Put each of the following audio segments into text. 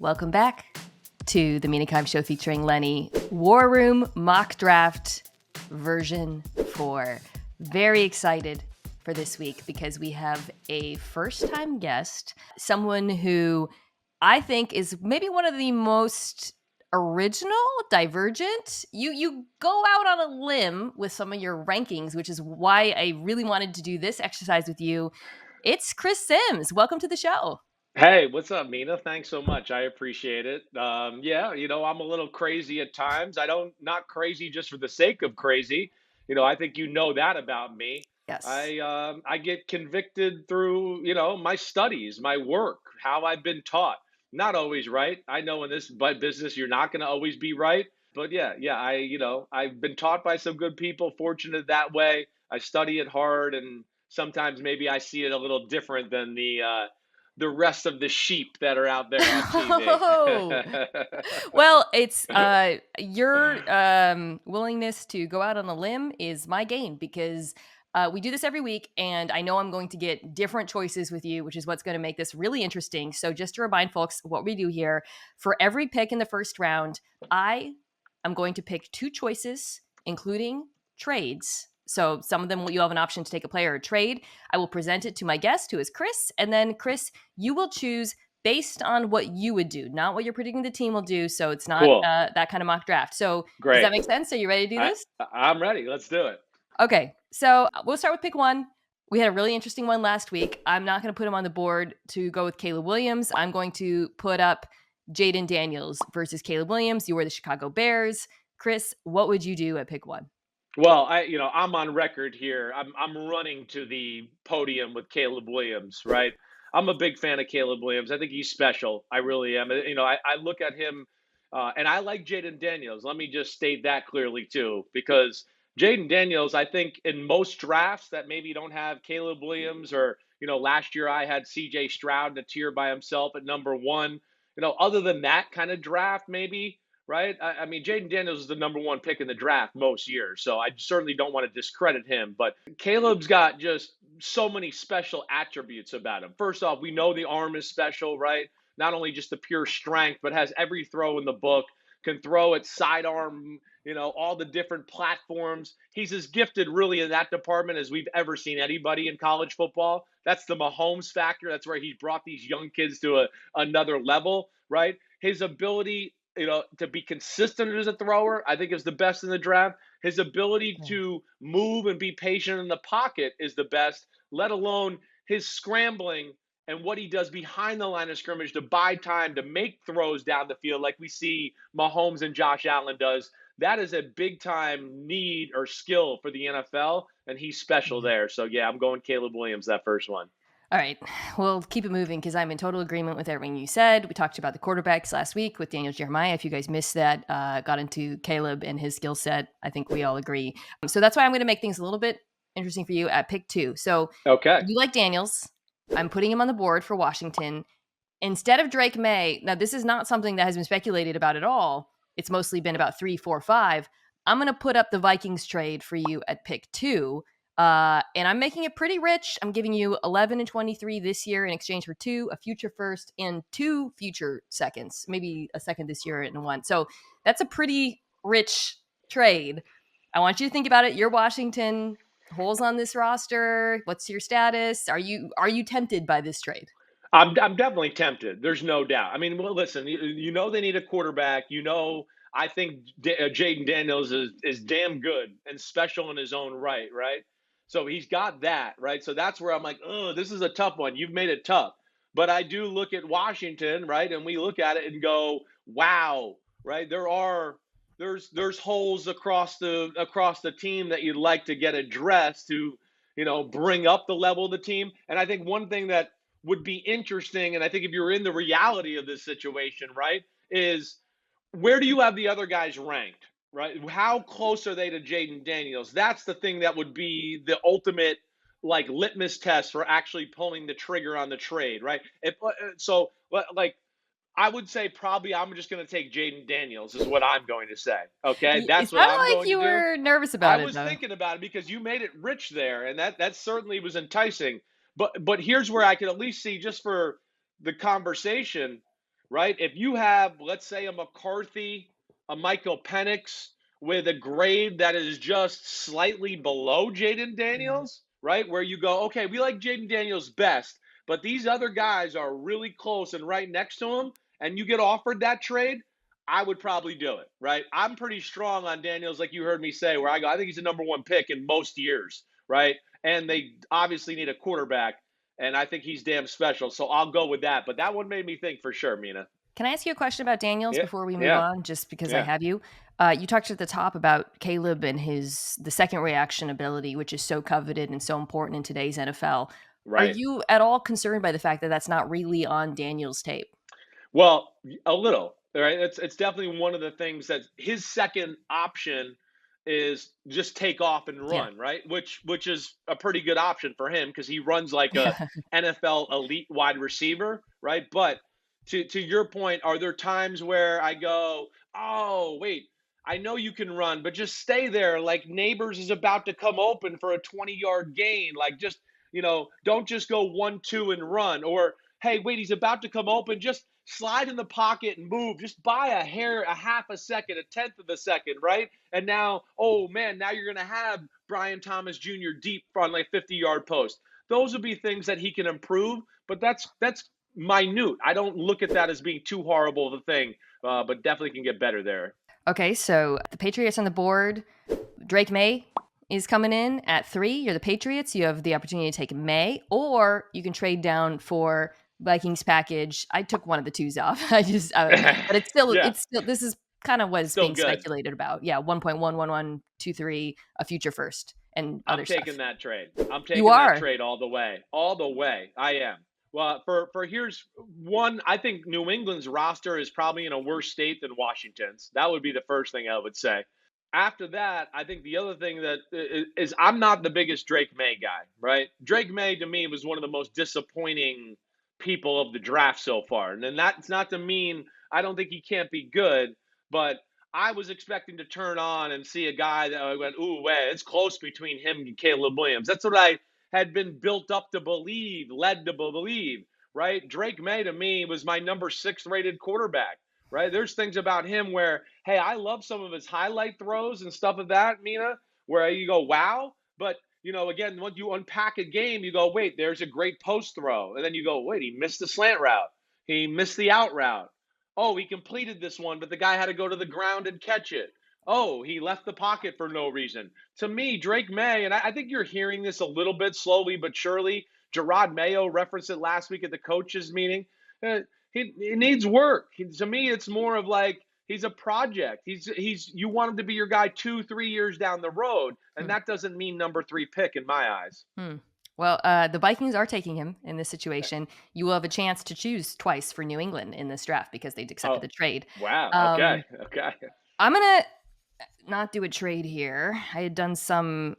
Welcome back to the Mina Show featuring Lenny. War Room Mock Draft version 4. Very excited for this week because we have a first-time guest, someone who I think is maybe one of the most original, divergent. You go out on a limb with some of your rankings, which is why I really wanted to do this exercise with you. It's Chris Sims. Welcome to the show. Hey, what's up, Mina? Thanks so much. I appreciate it. Yeah, I'm a little crazy at times. Not crazy just for the sake of crazy. I think you know that about me. Yes. I get convicted through, my studies, my work, how I've been taught. Not always right. I know in this business you're not going to always be right. But yeah, I've been taught by some good people, fortunate that way. I study it hard, and sometimes maybe I see it a little different than the rest of the sheep that are out there on Oh, TV. well, it's your willingness to go out on a limb is my gain because we do this every week, and I know I'm going to get different choices with you, which is what's going to make this really interesting. So just to remind folks what we do here, for every pick in the first round, I am going to pick 2 choices, including trades. So some of them you'll have an option to take a player or trade. I will present it to my guest, who is Chris. And then, Chris, you will choose based on what you would do, not what you're predicting the team will do. So it's not Cool. that kind of mock draft. So does that Great. make sense? Are you ready to do I, this? I'm ready. Let's do it. Okay. So we'll start with pick 1. We had a really interesting one last week. I'm not going to put him on the board to go with Caleb Williams. I'm going to put up Jayden Daniels versus Caleb Williams. You were the Chicago Bears. Chris, what would you do at pick 1? Well, I'm on record here. I'm running to the podium with Caleb Williams, right? I'm a big fan of Caleb Williams. I think he's special. I really am. I look at him, and I like Jayden Daniels. Let me just state that clearly too, because Jayden Daniels, I think in most drafts that maybe don't have Caleb Williams, or last year I had C.J. Stroud in a tier by himself at number 1. Other than that kind of draft, maybe. Right? I mean, Jayden Daniels is the number 1 pick in the draft most years, so I certainly don't want to discredit him. But Caleb's got just so many special attributes about him. First off, we know the arm is special, right? Not only just the pure strength, but has every throw in the book, can throw at sidearm, all the different platforms. He's as gifted really in that department as we've ever seen anybody in college football. That's the Mahomes factor. That's where he's brought these young kids to another level, right? His ability to be consistent as a thrower, I think is the best in the draft. His ability to move and be patient in the pocket is the best, let alone his scrambling and what he does behind the line of scrimmage to buy time to make throws down the field like we see Mahomes and Josh Allen does. That is a big time need or skill for the NFL, and he's special there. So yeah, I'm going Caleb Williams, that first one. All right, we'll keep it moving because I'm in total agreement with everything you said. We talked about the quarterbacks last week with Daniel Jeremiah. If you guys missed that, got into Caleb and his skill set, I think we all agree. So that's why I'm going to make things a little bit interesting for you at pick 2. So Okay. you like Daniels. I'm putting him on the board for Washington. Instead of Drake May, now this is not something that has been speculated about at all. It's mostly been about 3, 4, 5. I'm going to put up the Vikings trade for you at pick 2. And I'm making it pretty rich. I'm giving you 11 and 23 this year in exchange for 2, a future first, and 2 future seconds, maybe a second this year and 1. So that's a pretty rich trade. I want you to think about it. You're Washington. Holes on this roster. What's your status? Are you tempted by this trade? I'm definitely tempted. There's no doubt. I mean, well, listen, they need a quarterback. I think Jayden Daniels is damn good and special in his own right, right? So he's got that, right? So that's where I'm like, oh, this is a tough one. You've made it tough. But I do look at Washington, right? And we look at it and go, wow, right? There's holes across the team that you'd like to get addressed to, bring up the level of the team. And I think one thing that would be interesting, and I think if you're in the reality of this situation, right, is where do you have the other guys ranked, right? How close are they to Jayden Daniels? That's the thing that would be the ultimate like litmus test for actually pulling the trigger on the trade, right? I would say probably I'm just going to take Jayden Daniels is what I'm going to say. Okay, It that's what sounded I'm like going you to do. were nervous I about it, was though. thinking about it because you made it rich there, and that certainly was enticing. But here's where I could at least see, just for the conversation, right? If you have, let's say, a McCarthy, a Michael Penix with a grade that is just slightly below Jayden Mm. Daniels, right? Where you go, okay, we like Jayden Daniels best, but these other guys are really close and right next to him, and you get offered that trade, I would probably do it, right? I'm pretty strong on Daniels, like you heard me say, where I go, I think he's the number one pick in most years, right? And they obviously need a quarterback, and I think he's damn special. So I'll go with that. But that one made me think for sure, Mina. Can I ask you a question about Daniels Yeah, before we move yeah, on, just because I yeah. have you? You talked at the top about Caleb and the second reaction ability, which is so coveted and so important in today's NFL. Are Right. you at all concerned by the fact that that's not really on Daniels' tape? Well, a little, right? It's definitely one of the things that his second option is just take off and Yeah. run, right? Which is a pretty good option for him because he runs like a Yeah. NFL elite wide receiver, right? But to your point, are there times where I go, "Oh, wait, I know you can run, but just stay there like Neighbors is about to come open for a 20-yard gain. Like just, don't just go 1-2 and run or hey, wait, he's about to come open. Just slide in the pocket and move. Just buy a hair, a half a second, a tenth of a second, right? And now, oh man, now you're going to have Brian Thomas Jr. deep front, like 50-yard post. Those would be things that he can improve, but that's minute. I don't look at that as being too horrible of a thing, but definitely can get better there. Okay, so the Patriots on the board. Drake May is coming in at 3. You're the Patriots. You have the opportunity to take May, or you can trade down for Vikings package. I took one of the twos off. But Yeah, it's still. This is kind of what is still being good. speculated about. Yeah, 1.11123, a future first, and I'm other taking stuff. that trade. I'm You taking that are. trade all the way. All the way. I am. Well, for here's one. I think New England's roster is probably in a worse state than Washington's. That would be the first thing I would say. After that, I think the other thing that is I'm not the biggest Drake May guy, right? Drake May to me was one of the most disappointing people of the draft so far. And then that's not to mean I don't think he can't be good, but I was expecting to turn on and see a guy that I went, ooh, way, it's close between him and Caleb Williams. That's what I had been built up to believe, led to believe, right? Drake May to me was my number 6 rated quarterback, right? There's things about him where, hey, I love some of his highlight throws and stuff of that, Mina, where you go, wow. But, again, once you unpack a game, you go, wait, there's a great post throw. And then you go, wait, he missed the slant route. He missed the out route. Oh, he completed this one, but the guy had to go to the ground and catch it. Oh, he left the pocket for no reason. To me, Drake May, and I think you're hearing this a little bit slowly but surely. Gerard Mayo referenced it last week at the coaches' meeting. Uh, he needs work. To me, it's more of like he's a project. He's you want him to be your guy 2-3 years down the road, and Hmm. that doesn't mean number 3 pick in my eyes. Hmm. Well, the Vikings are taking him in this situation. You will have a chance to choose twice for New England in this draft because they'd accepted Oh, the trade. wow. Okay. Um, Okay. I'm gonna not do a trade here. I had done some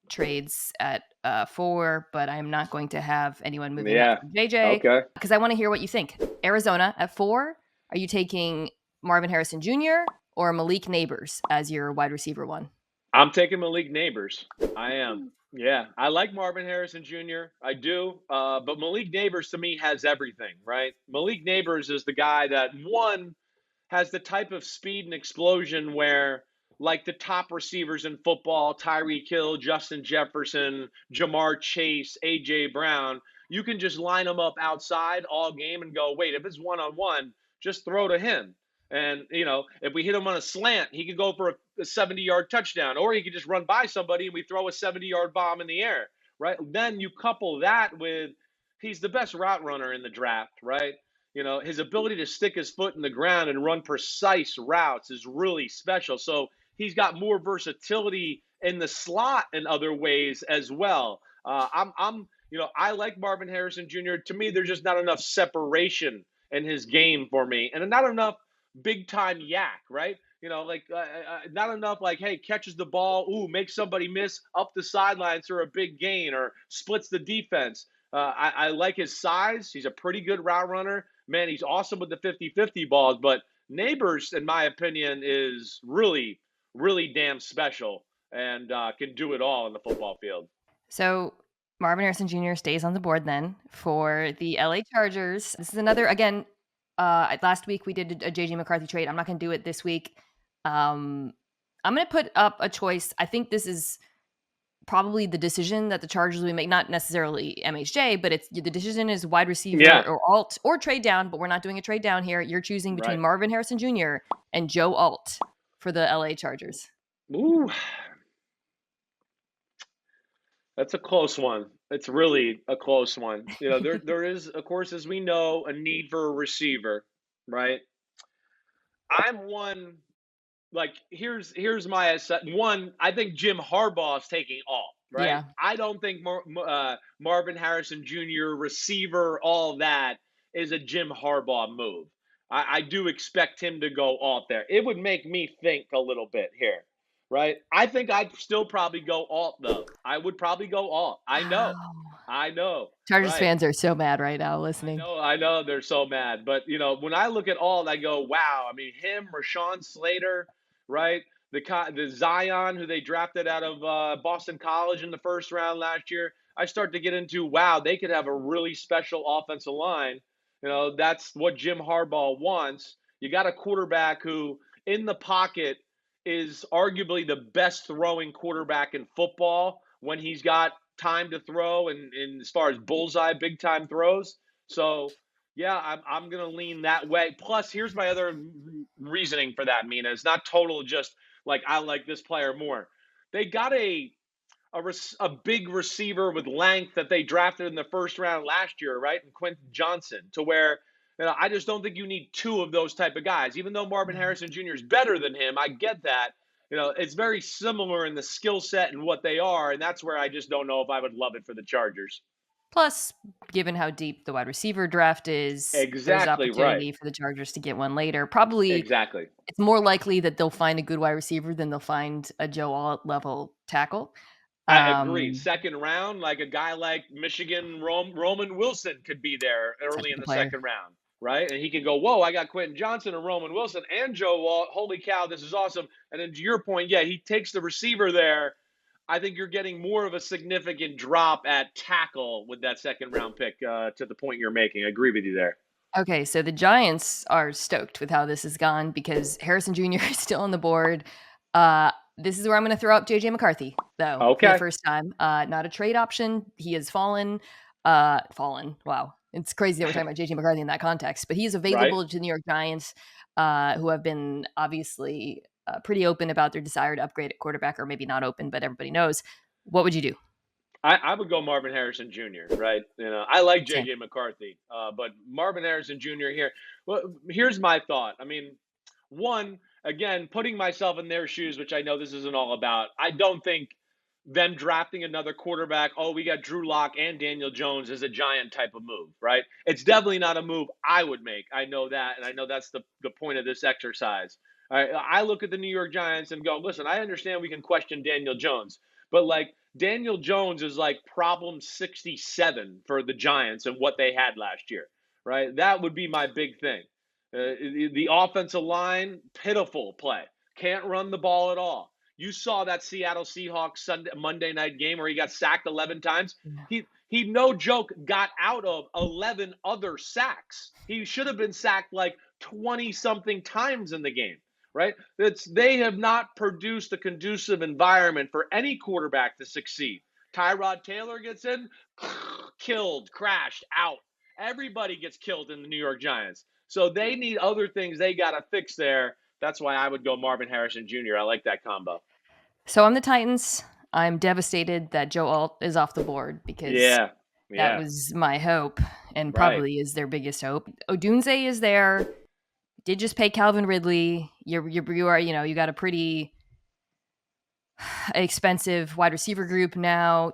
trades at 4, but I'm not going to have anyone moving up Yeah. from JJ Okay. because I want to hear what you think. Arizona at 4. Are you taking Marvin Harrison Jr. or Malik Neighbors as your wide receiver one? I'm taking Malik Neighbors. I am. Yeah, I like Marvin Harrison Jr. I do, but Malik Neighbors to me has everything, right? Malik Neighbors is the guy that one has the type of speed and explosion where, like the top receivers in football, Tyreek Hill, Justin Jefferson, Jamar Chase, AJ Brown, you can just line them up outside all game and go, wait, if it's one on one, just throw to him. And, if we hit him on a slant, he could go for a 70-yard touchdown, or he could just run by somebody and we throw a 70-yard bomb in the air, right? Then you couple that with he's the best route runner in the draft, right? His ability to stick his foot in the ground and run precise routes is really special. So he's got more versatility in the slot in other ways as well. I like Marvin Harrison Jr. To me, there's just not enough separation in his game for me, and not enough big time yak, right? Not enough like, hey, catches the ball, ooh, makes somebody miss up the sidelines for a big gain or splits the defense. I like his size. He's a pretty good route runner. Man, he's awesome with the 50-50 balls, but Neighbors, in my opinion, is really, really damn special and can do it all in the football field. So Marvin Harrison Jr. stays on the board then for the LA Chargers. This is another, again, Last week we did a JJ McCarthy trade. I'm not going to do it this week. I'm going to put up a choice. I think this is probably the decision that the Chargers will make, not necessarily MHJ, but it's the decision is wide receiver Yeah. or alt or trade down, but we're not doing a trade down here. You're choosing between Right. Marvin Harrison Jr. and Joe Alt for the LA Chargers. Ooh. That's a close one. It's really a close one. There is, of course, as we know, a need for a receiver, right? I'm one. Like, here's my one. I think Jim Harbaugh is taking all, right? Yeah. I don't think Marvin Harrison Jr. receiver, all that is a Jim Harbaugh move. I do expect him to go alt there. It would make me think a little bit here, right? I think I'd still probably go alt though. I would probably go alt. I know, Chargers right? fans are so mad right now listening. I know they're so mad. But, when I look at all, I go, wow. I mean, him, Rashawn Slater, right? The Zion, who they drafted out of Boston College in the first round last year. I start to get into, wow, they could have a really special offensive line. That's what Jim Harbaugh wants. You got a quarterback who, in the pocket, is arguably the best throwing quarterback in football when he's got time to throw and as far as bullseye, big time throws. So, yeah, I'm going to lean that way. Plus, here's my other reasoning for that, Mina. It's not total just like I like this player more. They got a big receiver with length that they drafted in the first round last year, right? And Quentin Johnson, to where I just don't think you need two of those type of guys. Even though Marvin Harrison Jr. is better than him, I get that. It's very similar in the skill set and what they are, and that's where I just don't know if I would love it for the Chargers. Plus, given how deep the wide receiver draft is, there's Exactly opportunity right. for the Chargers to get one later. Probably, Exactly. it's more likely that they'll find a good wide receiver than they'll find a Joe Alt level tackle. I agree. Second round, like a guy like Michigan Roman Wilson could be there Such early a in good the player. second round, right? And he can go, whoa, I got Quentin Johnson and Roman Wilson and Joe Walt. Holy cow, this is awesome. And then to your point, yeah, he takes the receiver there. I think you're getting more of a significant drop at tackle with that second round pick to the point you're making. I agree with you there. Okay, so the Giants are stoked with how this has gone because Harrison Jr. is still on the board. This is where I'm going to throw up JJ McCarthy, though, for the Okay. first time. Not a trade option. He has fallen. Fallen. Wow. It's crazy that we're talking about JJ McCarthy in that context, but he is Right. available to the New York Giants, who have been obviously pretty open about their desire to upgrade at quarterback, or maybe not open, but everybody knows. What would you do? I would go Marvin Harrison Jr., right? I like Same. J.J. McCarthy, but Marvin Harrison Jr. here. Well, here's my thought. I mean, one, again, putting myself in their shoes, which I know this isn't all about, I don't think them drafting another quarterback, oh, we got Drew Lock and Daniel Jones is a giant type of move, right? It's definitely not a move I would make. I know that, and I know that's the point of this exercise. I look at the New York Giants and go, listen, I understand we can question Daniel Jones, but like Daniel Jones is like problem 67 for the Giants and what they had last year, right? That would be my big thing. The offensive line, pitiful play. Can't run the ball at all. You saw that Seattle Seahawks Monday night game where he got sacked 11 times. He no joke got out of 11 other sacks. He should have been sacked like 20 something times in the game, right? They have not produced a conducive environment for any quarterback to succeed. Tyrod Taylor gets in, killed, crashed, out. Everybody gets killed in the New York Giants. So they need other things they got to fix there. That's why I would go Marvin Harrison Jr. I like that combo. So I'm the Titans. I'm devastated that Joe Alt is off the board because Yeah. that Yeah. was my hope and Right. probably is their biggest hope. Odunze is there. Did just pay Calvin Ridley. You are, you got a pretty expensive wide receiver group now.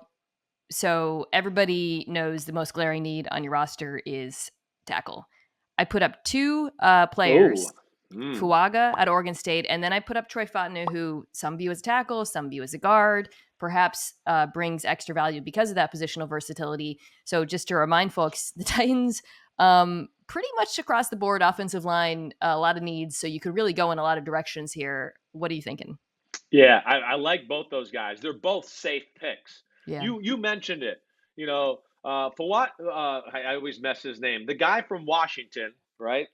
So everybody knows the most glaring need on your roster is tackle. I put up two players, Fuaga at Oregon State, and then I put up Troy Fautanu, who some view as a tackle, some view as a guard, perhaps brings extra value because of that positional versatility. So just to remind folks, the Titans, pretty much across the board, offensive line, a lot of needs. So you could really go in a lot of directions here. What are you thinking? Yeah, I like both those guys. They're both safe picks. Yeah. You mentioned it. For what I always mess his name. The guy from Washington, right?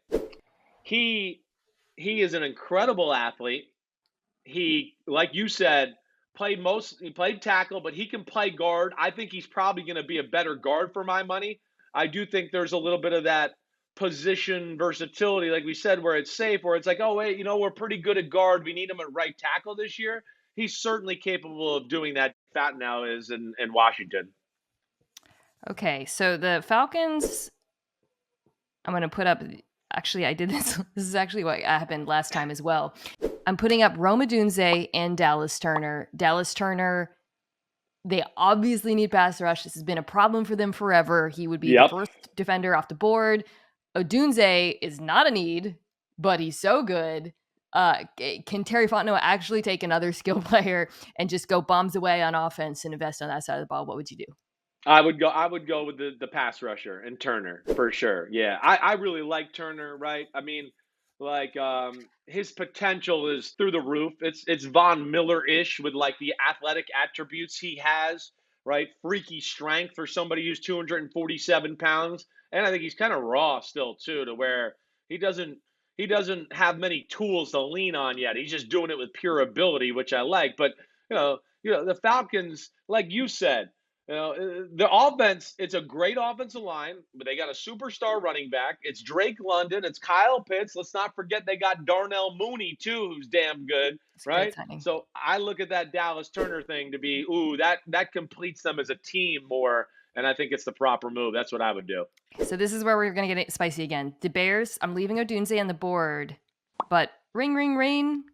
he he is an incredible athlete. He, like you said, he played tackle, but he can play guard. I think he's probably going to be a better guard for my money. I do think there's a little bit of that position versatility, like we said, where it's safe, where it's like, oh wait, we're pretty good at guard. We need him at right tackle this year. He's certainly capable of doing that. Fat now is in Washington. Okay, so the Falcons, I'm going to put up. Actually, I did this. This is actually what happened last time as well. I'm putting up Rome Odunze and Dallas Turner. Dallas Turner, they obviously need pass rush. This has been a problem for them forever. He would be the Yep. first defender off the board. Odunze is not a need, but he's so good. Can Terry Fontenot actually take another skill player and just go bombs away on offense and invest on that side of the ball? What would you do? I would go with the pass rusher and Turner for sure. Yeah. I really like Turner, right? I mean, like his potential is through the roof. It's Von Miller-ish with like the athletic attributes he has, right? Freaky strength for somebody who's 247 pounds. And I think he's kind of raw still too, to where he doesn't he doesn't have many tools to lean on yet. He's just doing it with pure ability, which I like. But the Falcons, like you said, the offense, it's a great offensive line, but they got a superstar running back. It's Drake London. It's Kyle Pitts. Let's not forget they got Darnell Mooney, too, who's damn good, It's great right? signing. So I look at that Dallas Turner thing to be, that completes them as a team more, and I think it's the proper move. That's what I would do. So this is where we're going to get spicy again. The Bears, I'm leaving Odunze on the board, but ring, ring, ring.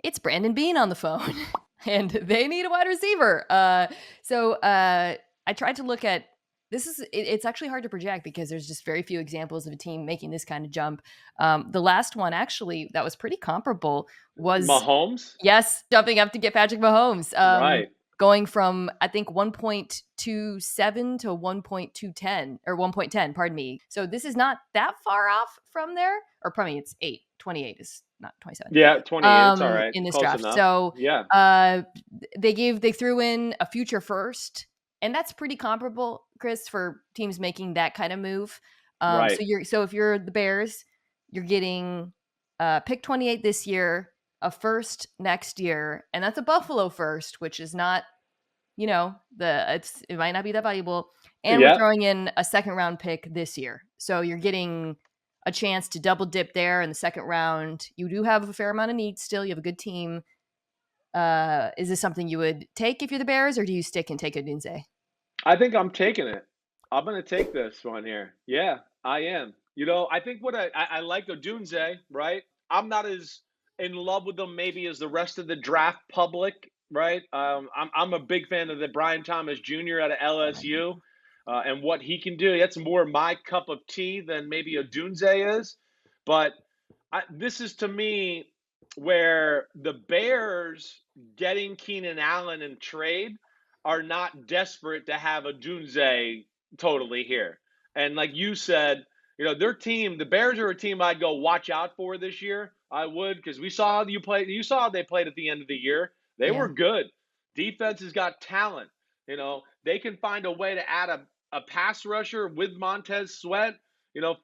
It's Brandon Bean on the phone. And they need a wide receiver. So I tried to look at this. It's actually hard to project because there's just very few examples of a team making this kind of jump. The last one actually that was pretty comparable was Mahomes? yes, jumping up to get Patrick Mahomes. Right. Going from I think 1.27 to 1.210 or 1.10, pardon me. So this is not that far off from there. Or pardon me, it's 8. 28 is not 27. Yeah, 28. It's all right. In this Close draft. enough. So yeah. they threw in a future first, and that's pretty comparable, Chris, for teams making that kind of move. Right. So if you're the Bears, you're getting pick 28 this year, a first next year, and that's a Buffalo first, which is not, it might not be that valuable. And we're throwing in a second round pick this year. So you're getting a chance to double dip there in the second round. You do have a fair amount of needs still. You have a good team. Is this something you would take if you're the Bears, or do you stick and take Odunze? I think I'm taking it. I'm going to take this one here. Yeah, I am. I think what I like Odunze, right? I'm not as in love with them maybe as the rest of the draft public, right? I'm a big fan of the Brian Thomas Jr. out of LSU and what he can do. That's more my cup of tea than maybe Odunze is. But this is to me where the Bears getting Keenan Allen in trade are not desperate to have Odunze totally here. And like you said, their team, the Bears are a team I'd go watch out for this year. I would, because we saw you saw how they played at the end of the year. They were good. Defense has got talent. They can find a way to add a pass rusher with Montez Sweat,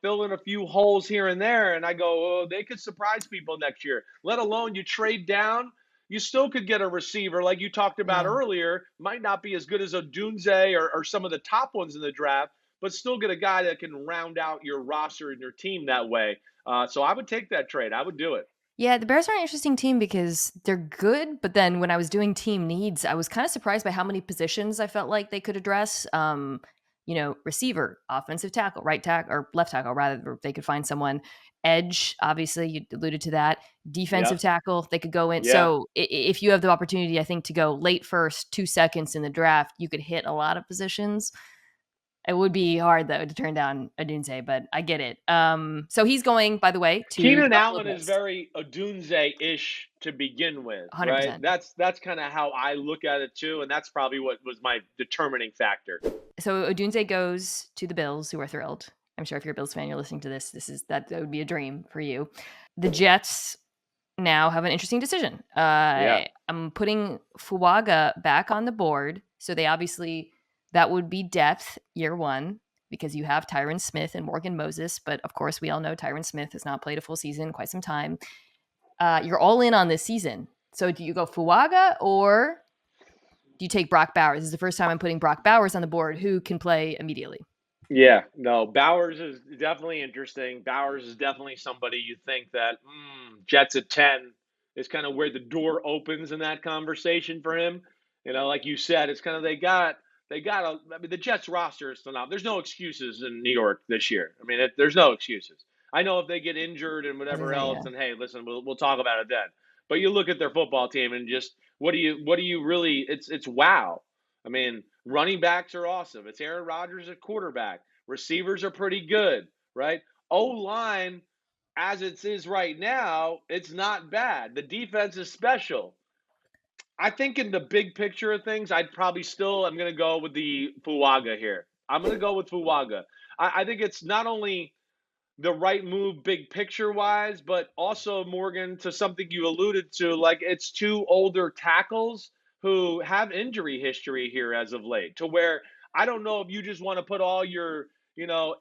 fill in a few holes here and there. And I go, oh, they could surprise people next year, let alone you trade down. You still could get a receiver like you talked about earlier. Might not be as good as Odunze or some of the top ones in the draft, but still get a guy that can round out your roster and your team that way. So I would take that trade. I would do it. Yeah, the Bears are an interesting team because they're good, but then when I was doing team needs, I was kind of surprised by how many positions I felt like they could address. Receiver, offensive tackle, right tackle, or left tackle, rather, they could find someone. Edge, obviously, you alluded to that. Defensive tackle, they could go in. Yeah. So if you have the opportunity, I think, to go late first, 2 seconds in the draft, you could hit a lot of positions. It would be hard, though, to turn down Odunze, but I get it. So he's going, by the way, to Keenan Allen is very Odunze-ish to begin with, 100%. right? That's kind of how I look at it too, and that's probably what was my determining factor. So Odunze goes to the Bills, who are thrilled. I'm sure if you're a Bills fan, you're listening to this. That would be a dream for you. The Jets now have an interesting decision. I'm putting Fuaga back on the board, so they obviously that would be depth year one. because you have Tyron Smith and Morgan Moses. But of course, we all know Tyron Smith has not played a full season in quite some time. You're all in on this season. So do you go Fuaga or do you take Brock Bowers? This is the first time I'm putting Brock Bowers on the board, who can play immediately. Yeah, no, Bowers is definitely interesting. Bowers is definitely somebody you think that Jets at 10 is kind of where the door opens in that conversation for him. Like you said, it's kind of I mean, the Jets roster is phenomenal. There's no excuses in New York this year. I mean, there's no excuses. I know if they get injured and whatever else, Yeah. then hey, listen, we'll talk about it then. But you look at their football team and just what do you really? It's wow. I mean, running backs are awesome. It's Aaron Rodgers at quarterback. Receivers are pretty good, right? O-line, as it is right now, it's not bad. The defense is special. I think in the big picture of things, I'm going to go with the Fuaga here. I'm going to go with Fuaga. I think it's not only the right move big picture wise, but also, Morgan, to something you alluded to, like it's two older tackles who have injury history here as of late, to where I don't know if you just want to put all your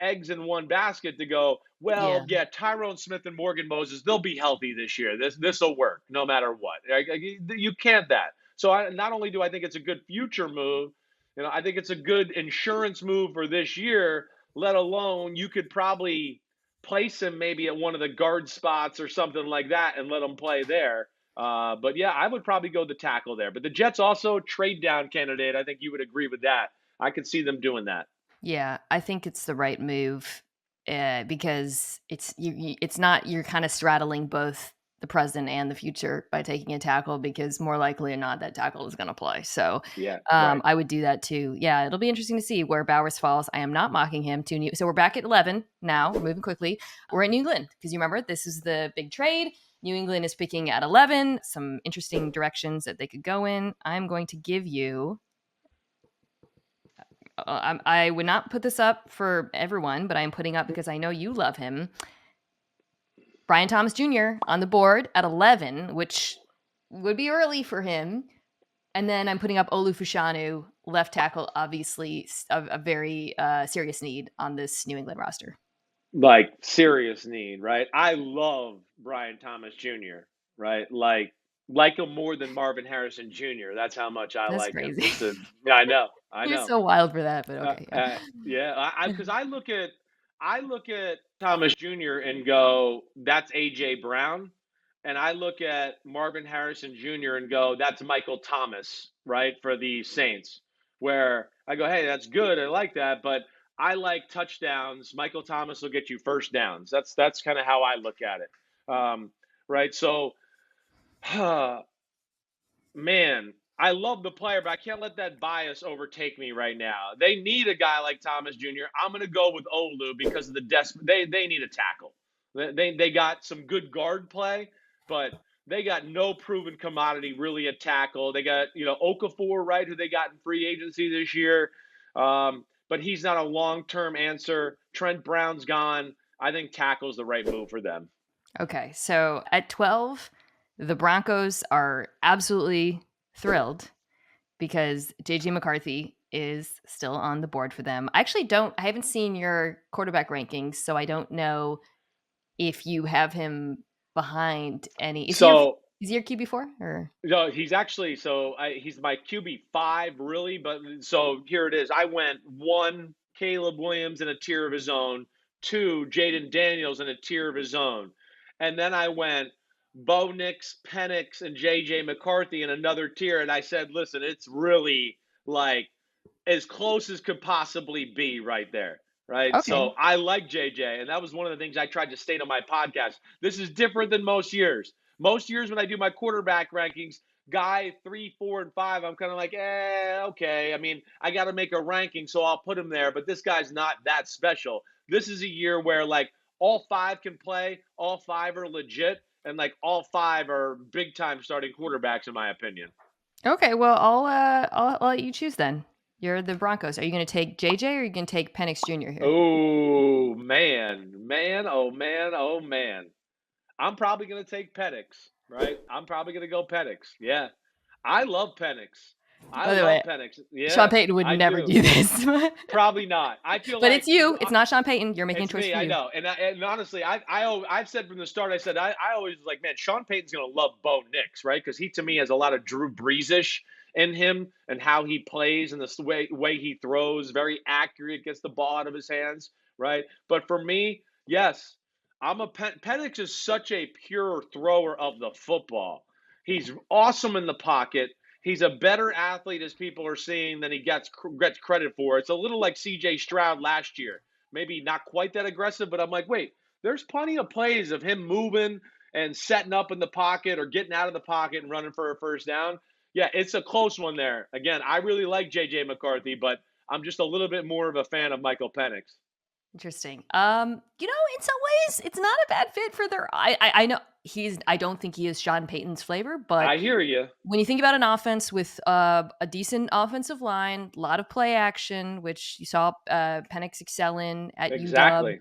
eggs in one basket to go, well, Yeah. yeah, Tyrone Smith and Morgan Moses, they'll be healthy this year. This will work no matter what. You can't that. So not only do I think it's a good future move, I think it's a good insurance move for this year, let alone you could probably place him maybe at one of the guard spots or something like that and let him play there. But yeah, I would probably go the tackle there. But the Jets also trade down candidate. I think you would agree with that. I could see them doing that. Yeah, I think it's the right move because it's not, you're kind of straddling both the present and the future by taking a tackle, because more likely or not that tackle is going to play. So Yeah, right. I would do that too. Yeah, it'll be interesting to see where Bowers falls. I am not mocking him. So we're back at 11 now. We're moving quickly. We're at New England because you remember this is the big trade. New England is picking at 11. Some interesting directions that they could go in. I'm going to give you. I would not put this up for everyone, but I'm putting up because I know you love him. Brian Thomas Jr. on the board at 11, which would be early for him. And then I'm putting up Olu Fushanu, left tackle, obviously a very serious need on this New England roster. Like serious need, right? I love Brian Thomas Jr., right? Like him more than Marvin Harrison Jr. That's how much I That's like him. crazy. Just to, I know, I You're know. so wild for that, but okay. Yeah. Yeah, because I look at Thomas Jr. and go, that's AJ Brown, and I look at Marvin Harrison Jr. and go, that's Michael Thomas, right, for the Saints. Where I go, hey, that's good, I like that, but I like touchdowns. Michael Thomas will get you first downs. That's kind of how I look at it, right? So, man, I love the player, but I can't let that bias overtake me right now. They need a guy like Thomas Jr. I'm going to go with Olu because of the they need a tackle. They got some good guard play, but they got no proven commodity really at tackle. They got Okafor, right, who they got in free agency this year, but he's not a long-term answer. Trent Brown's gone. I think tackle's the right move for them. Okay, so at 12, the Broncos are absolutely thrilled because JJ McCarthy is still on the board for them. I haven't seen your quarterback rankings, so I don't know if you have him behind any. So Is he your QB4 or? no, he's my QB5 really, but so here it is. I went 1, Caleb Williams in a tier of his own, 2, Jayden Daniels in a tier of his own, and then I went Bo Nix, Penix, and JJ McCarthy in another tier, and I said, listen, it's really like as close as could possibly be right there. Right. Okay. So I like JJ. And that was one of the things I tried to state on my podcast. This is different than most years. Most years when I do my quarterback rankings, guy 3, 4, and 5, I'm kind of like, okay. I mean, I got to make a ranking, so I'll put him there. But this guy's not that special. This is a year where like all 5 can play, all 5 are legit, and like all 5 are big time starting quarterbacks, in my opinion. Okay. Well, I'll let you choose then. You're the Broncos. Are you going to take JJ or are you going to take Penix Jr. here? Oh man, oh man, oh man. I'm probably going to take Penix, right? I'm probably going to go Penix. Yeah. I love Penix. I By the love way, Penix. Sean Yeah, Payton would I never do. do this. Probably not. I feel But it's like you. It's not Sean Payton. You're making a it's choice me. for I you. know. And honestly, I've said from the start. I said I always was like, man, Sean Payton's gonna love Bo Nix, right? Because he to me has a lot of Drew Brees-ish in him and how he plays and the way he throws, very accurate, gets the ball out of his hands, right? But for me, yes, Penix is such a pure thrower of the football. He's awesome in the pocket. He's a better athlete as people are seeing than he gets credit for. It's a little like C.J. Stroud last year. Maybe not quite that aggressive, but I'm like, wait, there's plenty of plays of him moving and setting up in the pocket or getting out of the pocket and running for a first down. Yeah, it's a close one there. Again, I really like J.J. McCarthy, but I'm just a little bit more of a fan of Michael Penix. Interesting. In some ways, it's not a bad fit for their. I know he's. I don't think he is Sean Payton's flavor, but I hear you. when you think about an offense with a decent offensive line, a lot of play action, which you saw Penix excel in at UW, Exactly.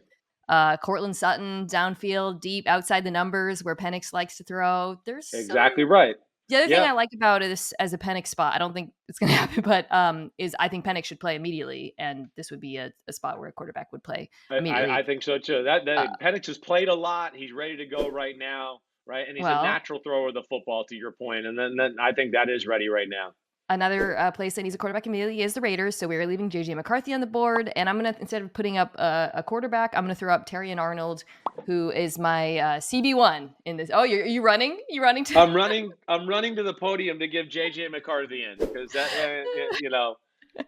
Cortland Sutton downfield, deep outside the numbers, where Penix likes to throw. There's Exactly some. right. The other thing Yeah. I like about it as a Penix spot, I don't think it's going to happen, but is I think Penix should play immediately, and this would be a spot where a quarterback would play I immediately. think so too. That Uh, Penix has played a lot. He's ready to go right now, right? And he's a well, natural thrower of the football, to your point. And then I think that is ready right now. Another place that needs a quarterback immediately is the Raiders. So we're leaving JJ McCarthy on the board. And I'm going to, instead of putting up a quarterback, I'm going to throw up Terry and Arnold, who is my CB1 in this. Oh, you running? You running to. I'm running. I'm running to the podium to give JJ McCarthy in because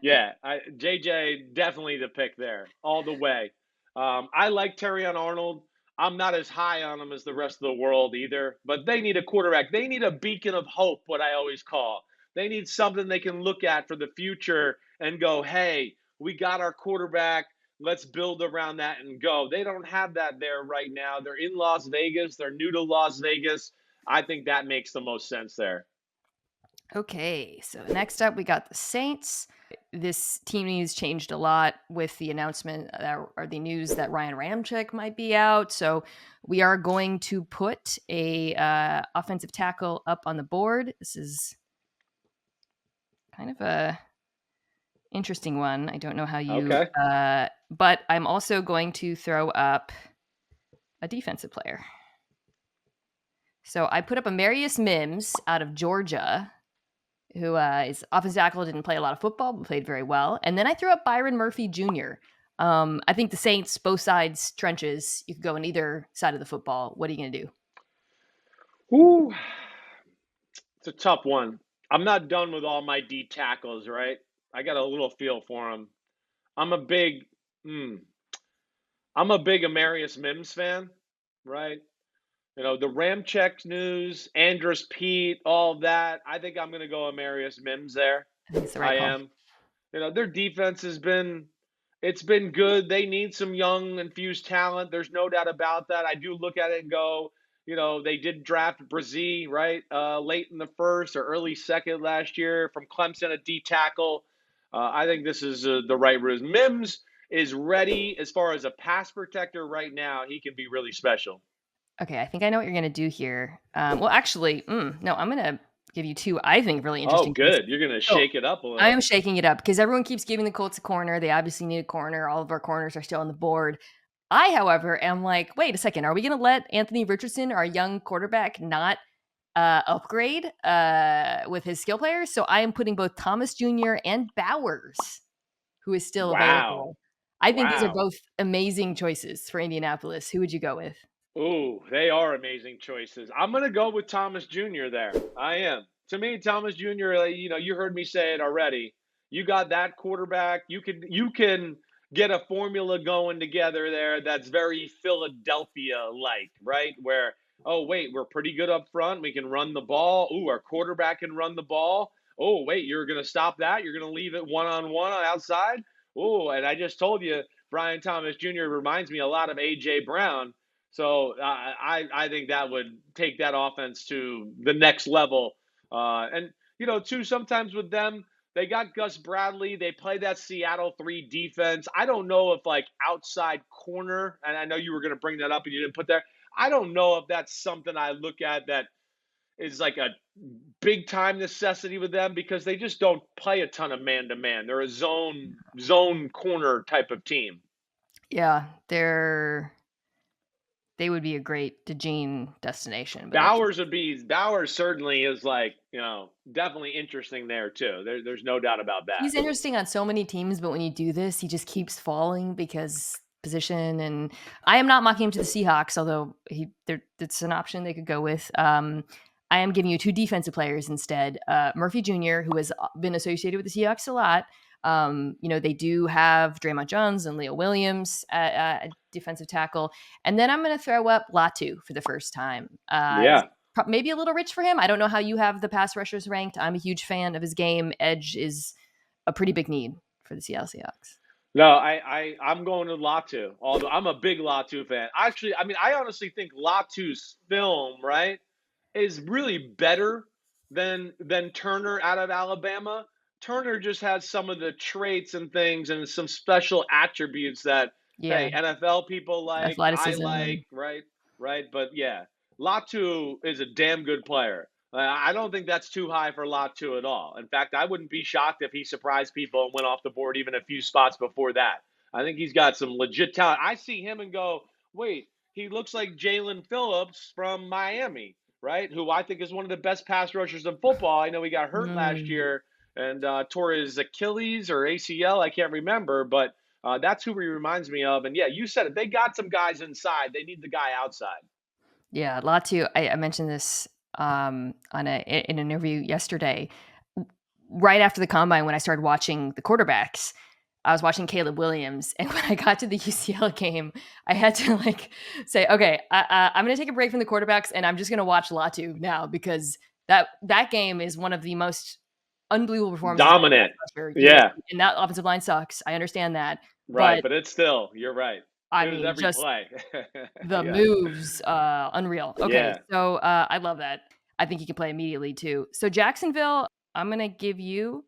yeah, JJ definitely the pick there all the way. I like Terry on Arnold. I'm not as high on him as the rest of the world either, but they need a quarterback. They need a beacon of hope, what I always call. They need something they can look at for the future and go, hey, we got our quarterback. Let's build around that and go. They don't have that there right now. They're in Las Vegas. They're new to Las Vegas. I think that makes the most sense there. Okay, so next up we got the Saints. This team news changed a lot with the announcement or the news that Ryan Ramczyk might be out. So we are going to put a offensive tackle up on the board. This is kind of a interesting one. I don't know how you, Okay. but I'm also going to throw up a defensive player. So I put up Amarius Mims out of Georgia, who is offensive tackle, didn't play a lot of football, but played very well. And then I threw up Byron Murphy Jr. I think the Saints, both sides, trenches, you could go on either side of the football. What are you going to do? Ooh, it's a tough one. I'm not done with all my D tackles, right? I got a little feel for them. I'm a big, hmm, I'm a big Amarius Mims fan, right? The Ramczyk news, Andrus Pete, all that. I think I'm going to go Amarius Mims there. I think it's the right I call. am. Their defense it's been good. They need some young infused talent. There's no doubt about that. I do look at it and go, they did draft Brazee, right? Late in the first or early second last year from Clemson, a D tackle. I think this is the right route. Mims is ready as far as a pass protector right now. He can be really special. Okay, I think I know what you're going to do here. Well, actually, no, I'm going to give you two, I think, really Oh, interesting choices. good. You're going to So shake it up a I am little. shaking it up because everyone keeps giving the Colts a corner. They obviously need a corner. All of our corners are still on the board. I, however, am like, wait a second. Are we going to let Anthony Richardson, our young quarterback, not upgrade with his skill players? So I am putting both Thomas Jr. and Bowers, who is still Wow. available. I think these are Wow. both amazing choices for Indianapolis. Who would you go with? Ooh, they are amazing choices. I'm going to go with Thomas Jr. there. I am. To me, Thomas Jr., you heard me say it already. You got that quarterback. You can get a formula going together there that's very Philadelphia like, right? Where, oh, wait, we're pretty good up front. We can run the ball. Ooh, our quarterback can run the ball. Oh, wait, you're going to stop that? You're going to leave it one-on-one on outside? Oh, and I just told you, Brian Thomas Jr. reminds me a lot of A.J. Brown. So I think that would take that offense to the next level. And too, sometimes with them, they got Gus Bradley. They play that Seattle 3 defense. I don't know if like outside corner, and I know you were going to bring that up and you didn't put there. I don't know if that's something I look at that is like a big time necessity with them because they just don't play a ton of man to man. They're a zone corner type of team. Yeah, they would be a great DeGene destination, but that's Bowers certainly is like, definitely interesting there too. There's no doubt about that. he's interesting on so many teams, but when you do this, he just keeps falling because position. And I am not mocking him to the Seahawks, although it's an option they could go with. I am giving you two defensive players instead. Murphy Jr., who has been associated with the Seahawks a lot. They do have Draymond Jones and Leo Williams at defensive tackle. And then I'm going to throw up Latu for the first time. Yeah. Maybe a little rich for him. I don't know how you have the pass rushers ranked. I'm a huge fan of his game. Edge is a pretty big need for the Seattle Seahawks. No, I'm going to Latu. Although I'm a big Latu fan. Actually, I mean, I honestly think Latu's film, right, is really better than Turner out of Alabama. Turner just has some of the traits and things and some special attributes that, Yeah, hey, NFL people like, I athleticism. like, right, right. But yeah, Latu is a damn good player. I don't think that's too high for Latu at all. In fact, I wouldn't be shocked if he surprised people and went off the board even a few spots before that. I think he's got some legit talent. I see him and go, wait, he looks like Jalen Phillips from Miami, right? Who I think is one of the best pass rushers in football. I know he got hurt last year and tore his Achilles or ACL. I can't remember, but that's who he reminds me of. And yeah, you said it. They got some guys inside. They need the guy outside. Yeah, Latu. I mentioned this in an interview yesterday. Right after the combine, when I started watching the quarterbacks, I was watching Caleb Williams, and when I got to the UCL game, I had to say, okay, I'm going to take a break from the quarterbacks, and I'm just going to watch Latu now because that game is one of the most unbelievable performances. Dominant, yeah, and that offensive line sucks. I understand that, right, but it's still, you're right. I It was mean, every just play. the Yeah. moves, unreal. Okay, Yeah. so I love that. I think he can play immediately too. So Jacksonville, I'm gonna give you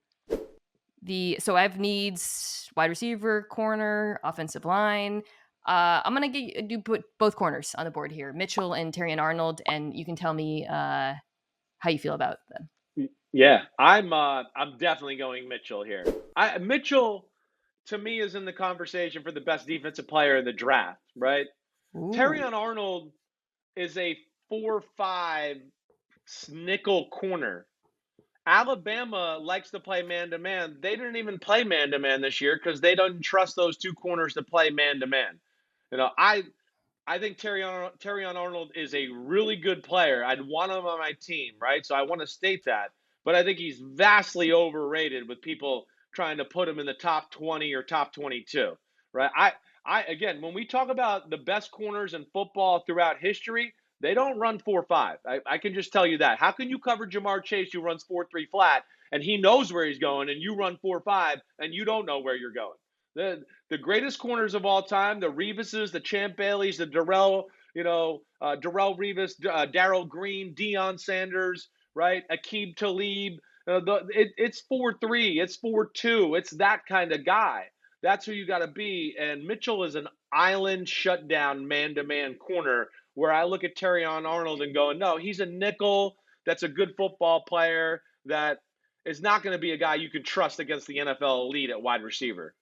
so I have needs: wide receiver, corner, offensive line. I'm gonna put both corners on the board here, Mitchell and Terrion Arnold, and you can tell me how you feel about them. Yeah, I'm definitely going Mitchell here. Mitchell to me is in the conversation for the best defensive player in the draft, right? Ooh. Terrion Arnold is a 4-5 nickel corner. Alabama likes to play man to man. They didn't even play man to man this year because they don't trust those two corners to play man to man. I think Terrion Arnold is a really good player. I'd want him on my team, right? So I want to state that. But I think he's vastly overrated with people trying to put him in the top 20 or top 22, right? Again, when we talk about the best corners in football throughout history, they don't run 4-5. I can just tell you that. How can you cover Jamar Chase who runs 4-3 flat and he knows where he's going and you run 4-5 and you don't know where you're going? The greatest corners of all time, the Revises, the Champ Baileys, the Darrell Revis, Darrell Green, Deion Sanders, right? Aqib Talib. It's 4-3, it's 4-2, it's that kind of guy. That's who you got to be. And Mitchell is an island shutdown man-to-man corner where I look at Terrion Arnold and go, no, he's a nickel. That's a good football player that is not going to be a guy you can trust against the NFL elite at wide receiver.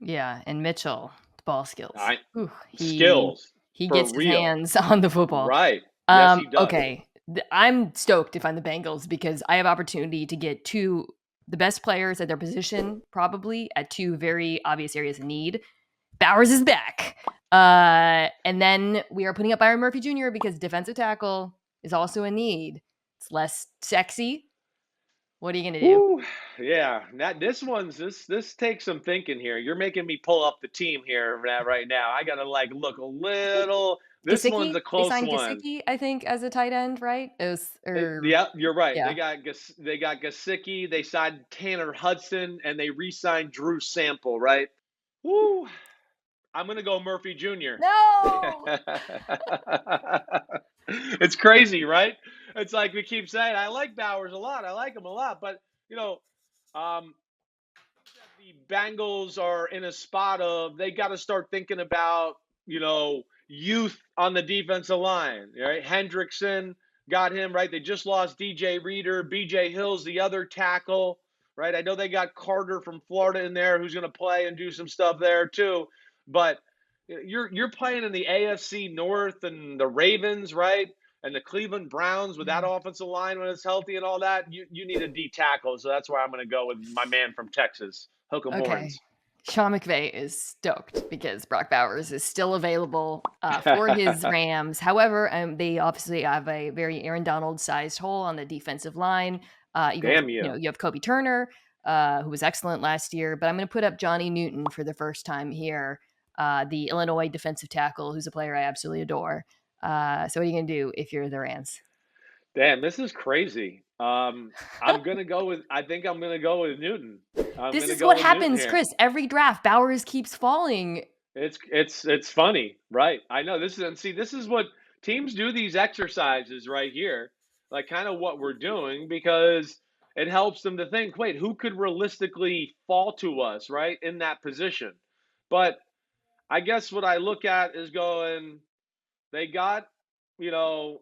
Yeah, and Mitchell, ball skills. Skills. He gets his hands on the football. Right. Yes, he does. Okay. I'm stoked if I'm the Bengals because I have opportunity to get the best players at their position, probably at two very obvious areas of need. Bowers is back. And then we are putting up Byron Murphy Jr. because defensive tackle is also a need. It's less sexy. What are you going to do? Ooh, yeah, this takes some thinking here. You're making me pull up the team here right now. I gotta look a little. This Gesicki? one's a close they signed one. Gesicki, I think, as a tight end, right? Yeah, you're right. Yeah. They got Gesicki. They signed Tanner Hudson, and they re-signed Drew Sample. Right. Woo. I'm gonna go Murphy Jr. No. It's crazy, right? It's like we keep saying, I like Bowers a lot. I like him a lot, but the Bengals are in a spot of they got to start thinking about youth on the defensive line, right? Hendrickson, got him, right? They just lost DJ Reader. BJ Hill's the other tackle, right? I know they got Carter from Florida in there who's going to play and do some stuff there too. But you're playing in the AFC North and the Ravens, right? And the Cleveland Browns with that offensive line when it's healthy and all that. You need a D tackle. So that's where I'm going to go with my man from Texas, Hook 'em Okay. Horns. Sean McVay is stoked because Brock Bowers is still available for his Rams. However, they obviously have a very Aaron Donald-sized hole on the defensive line. Damn you. You have Kobe Turner, who was excellent last year, but I'm going to put up Johnny Newton for the first time here, the Illinois defensive tackle, who's a player I absolutely adore. So what are you going to do if you're the Rams? Damn, this is crazy. I'm gonna go with. I think I'm gonna go with Newton. I'm This gonna is go what with Newton happens, here. Chris. Every draft, Bowers keeps falling. It's funny, right? I know this is, and see, this is what teams do, these exercises right here, like kind of what we're doing, because it helps them to think, wait, who could realistically fall to us, right, in that position? But I guess what I look at is going, they got, you know,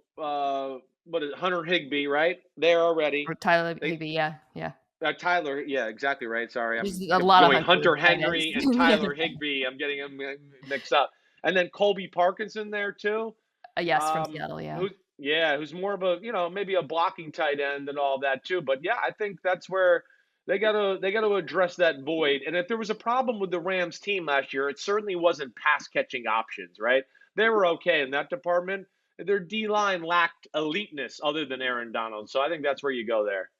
what is it, Hunter Higbee, right? There Or already. Tyler They Higbee, yeah, yeah. Tyler, yeah, exactly right. Sorry, There's I'm a lot of going Hunter Hunter tight ends. Henry and Tyler Higbee. I'm getting them mixed up. And then Colby Parkinson there too. Yes, from Seattle, yeah. Who's more of a, maybe a blocking tight end and all that too. But yeah, I think that's where they gotta address that void. And if there was a problem with the Rams team last year, it certainly wasn't pass catching options, right? They were okay in that department. Their D line lacked eliteness other than Aaron Donald. So I think that's where you go there.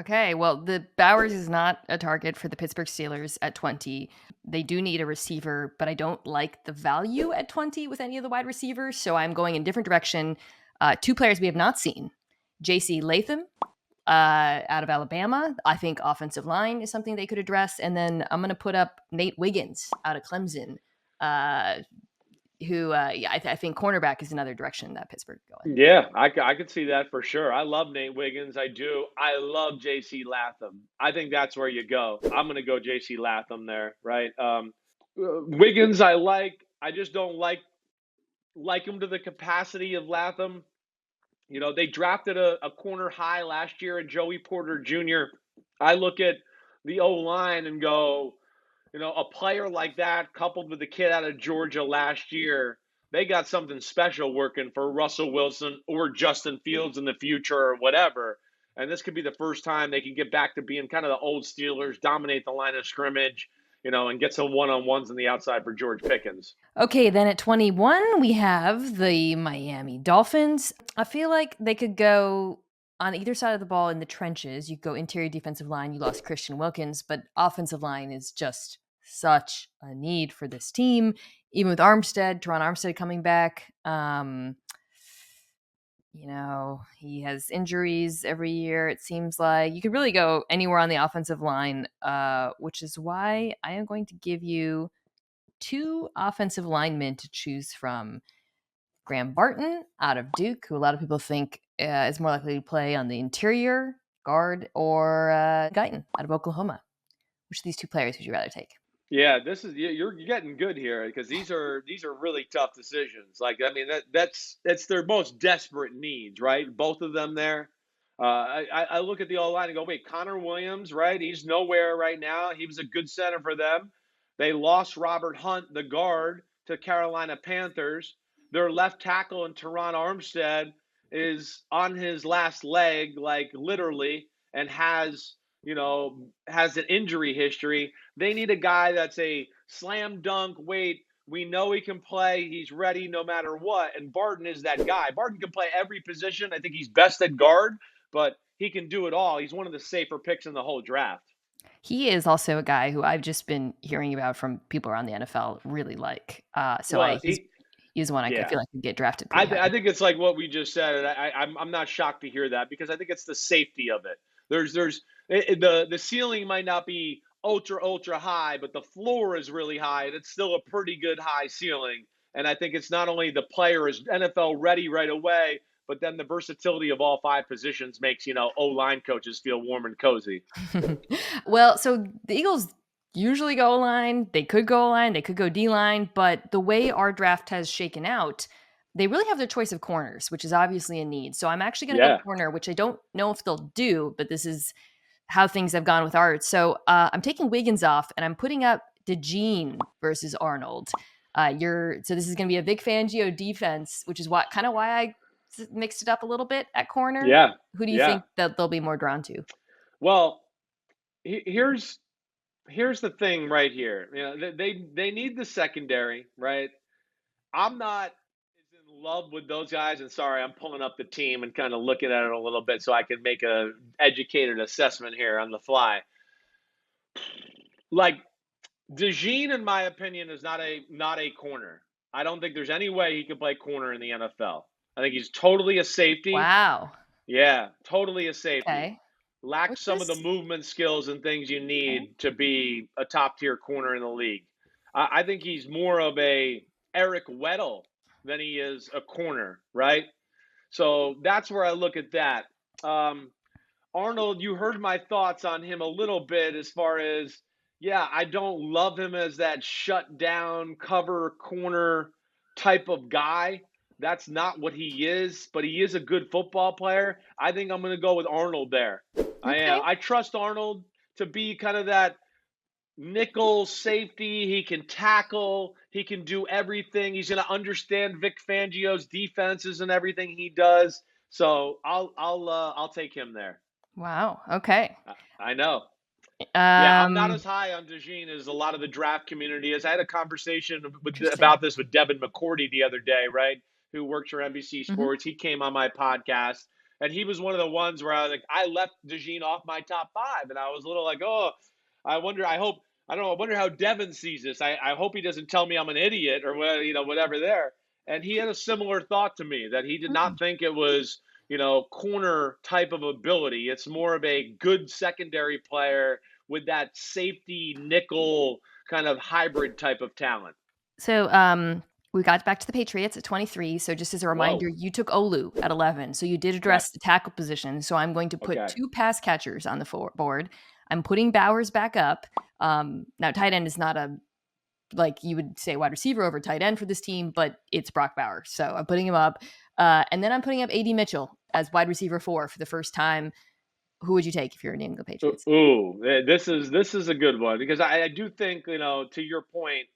Okay, well, the Bowers is not a target for the Pittsburgh Steelers at 20. They do need a receiver, but I don't like the value at 20 with any of the wide receivers, so I'm going in a different direction. Two players we have not seen. J.C. Latham out of Alabama. I think offensive line is something they could address. And then I'm going to put up Nate Wiggins out of Clemson, who I think cornerback is another direction that Pittsburgh going. Yeah, I could see that for sure. I love Nate Wiggins. I do. I love J.C. Latham. I think that's where you go. I'm going to go J.C. Latham there, right? Wiggins, I like. I just don't like him to the capacity of Latham. They drafted a corner high last year in Joey Porter Jr. I look at the O line and go, a player like that coupled with the kid out of Georgia last year, they got something special working for Russell Wilson or Justin Fields in the future or whatever. And this could be the first time they can get back to being kind of the old Steelers, dominate the line of scrimmage, and get some one-on-ones on the outside for George Pickens. Okay, then at 21, we have the Miami Dolphins. I feel like they could go on either side of the ball in the trenches. You go interior defensive line, you lost Christian Wilkins, but offensive line is just such a need for this team. Even with Teron Armstead coming back, he has injuries every year. It seems like you could really go anywhere on the offensive line, which is why I am going to give you two offensive linemen to choose from. Graham Barton out of Duke, who a lot of people think is more likely to play on the interior guard, or Guyton out of Oklahoma. Which of these two players would you rather take? Yeah, you're getting good here because these are really tough decisions. Like, I mean, that's their most desperate needs, right? Both of them there. I look at the O line and go, wait, Connor Williams, right? He's nowhere right now. He was a good center for them. They lost Robert Hunt, the guard, to Carolina Panthers. Their left tackle in Teron Armstead is on his last leg, like literally, and has an injury history. They need a guy that's a slam dunk. Wait, we know he can play. He's ready no matter what. And Barton is that guy. Barton can play every position. I think he's best at guard, but he can do it all. He's one of the safer picks in the whole draft. He is also a guy who I've just been hearing about from people around the NFL really like. He's one I feel like could get drafted. I think it's like what we just said, and I'm not shocked to hear that because I think it's the safety of it. The ceiling might not be ultra high, but the floor is really high, and it's still a pretty good high ceiling. And I think it's not only the player is NFL ready right away, but then the versatility of all five positions makes O-line coaches feel warm and cozy. Well, so the Eagles usually go O-line. They could go O-line. They could go D-line. But the way our draft has shaken out, they really have their choice of corners, which is obviously a need. So I'm actually going to go Yeah. corner, which I don't know if they'll do, but this is how things have gone with art. So I'm taking Wiggins off and I'm putting up DeJean versus Arnold. So this is going to be a Vic Fangio defense, which is why I mixed it up a little bit at corner. Yeah. Who do you Yeah. think that they'll be more drawn to? Well, here's the thing right here. You know, they need the secondary, right? I'm not as in love with those guys, and sorry, I'm pulling up the team and kind of looking at it a little bit so I can make a educated assessment here on the fly. Like DeJean, in my opinion, is not a corner. I don't think there's any way he could play corner in the NFL. I think he's totally a safety. Wow. Yeah, totally a safety. Okay. Lacks Which some of the is movement skills and things you okay. need to be a top tier corner in the league. I think he's more of a Eric Weddle than he is a corner, right? So that's where I look at that. Arnold, you heard my thoughts on him a little bit as far as, yeah, I don't love him as that shut down cover corner type of guy. That's not what he is, but he is a good football player. I think I'm going to go with Arnold there. I am. Okay. I trust Arnold to be kind of that nickel safety. He can tackle. He can do everything. He's going to understand Vic Fangio's defenses and everything he does. So I'll take him there. Wow. Okay. I know. Yeah, I'm not Um as high on DeJean as a lot of the draft community is. I had a conversation Interesting. about this with Devin McCourty the other day, right? Who works for NBC Mhm. Sports. He came on my podcast, and he was one of the ones where I was like, I left DeJean off my top five, and I was a little like, oh, I wonder. I don't know. I wonder how Devin sees this. I hope he doesn't tell me I'm an idiot or whatever there. And he had a similar thought to me that he did not think it was corner type of ability. It's more of a good secondary player with that safety nickel kind of hybrid type of talent. So we got back to the Patriots at 23. So just as a reminder, Whoa. you took Olu at 11. So you did Okay. address the tackle position. So I'm going to put Okay. 2 pass catchers on the board. I'm putting Bowers back up. Now tight end is not a like you would say wide receiver over tight end for this team, but it's Brock Bowers. So I'm putting him up. And then I'm putting up AD Mitchell as wide receiver 4 for the first time. Who would you take if you're a New England Patriots? Ooh, this is a good one because I do think to your point,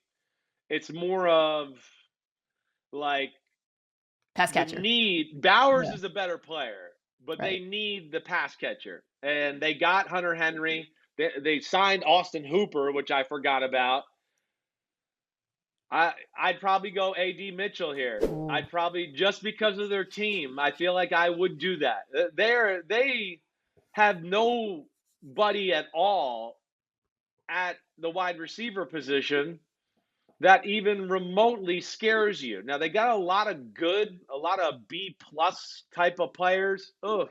it's more of like Pass the catcher. need. Bowers Yeah. is a better player, but they Right. need the pass catcher, and they got Hunter Henry. They signed Austin Hooper, which I forgot about. I'd probably go AD Mitchell here. Ooh. I'd probably just because of their team. I feel like I would do that. They have nobody at all at the wide receiver position that even remotely scares you. Now they got a lot of B plus type of players. Ugh,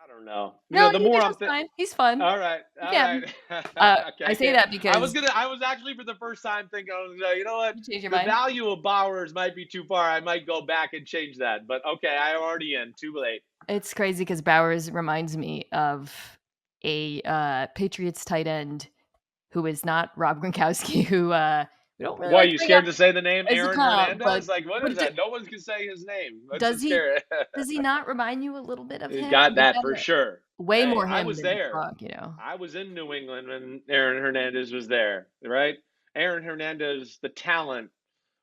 I don't know. No, The you more think I'm that's fine. He's fun. all right, You all can. right. I say Okay. that I because was gonna. I was actually for the first time thinking, you know what? you change your The mind. value of Bowers might be too far. I might go back and change that. But okay, I'm already in. Too late. It's crazy because Bowers reminds me of a Patriots tight end who is not Rob Gronkowski, who we don't really Why are like to you bring up scared to say the name as a Aaron comp, Hernandez? Like, what is but that? No one can say his name. What's so does he scary? does he not remind you a little bit of You him? got He's that got for a sure. way Hey, more I him was than there. Gronk, you know. I was in New England when Aaron Hernandez was there, right? Aaron Hernandez, the talent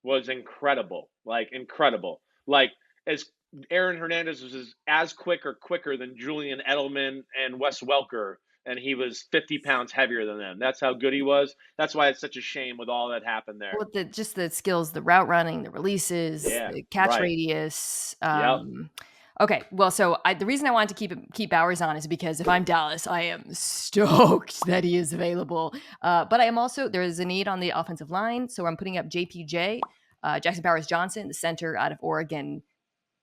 was incredible, like incredible. Like as Aaron Hernandez was as quick or quicker than Julian Edelman and Wes Welker, and he was 50 pounds heavier than them. That's how good he was. That's why it's such a shame with all that happened there. Well, just the skills, the route running, the releases, Yeah, the catch right. radius. Yep. Okay, well, so the reason I wanted to keep Bowers on is because if I'm Dallas, I am stoked that he is available. But I am also there is a need on the offensive line, so I'm putting up JPJ, Jackson Powers Johnson, the center out of Oregon.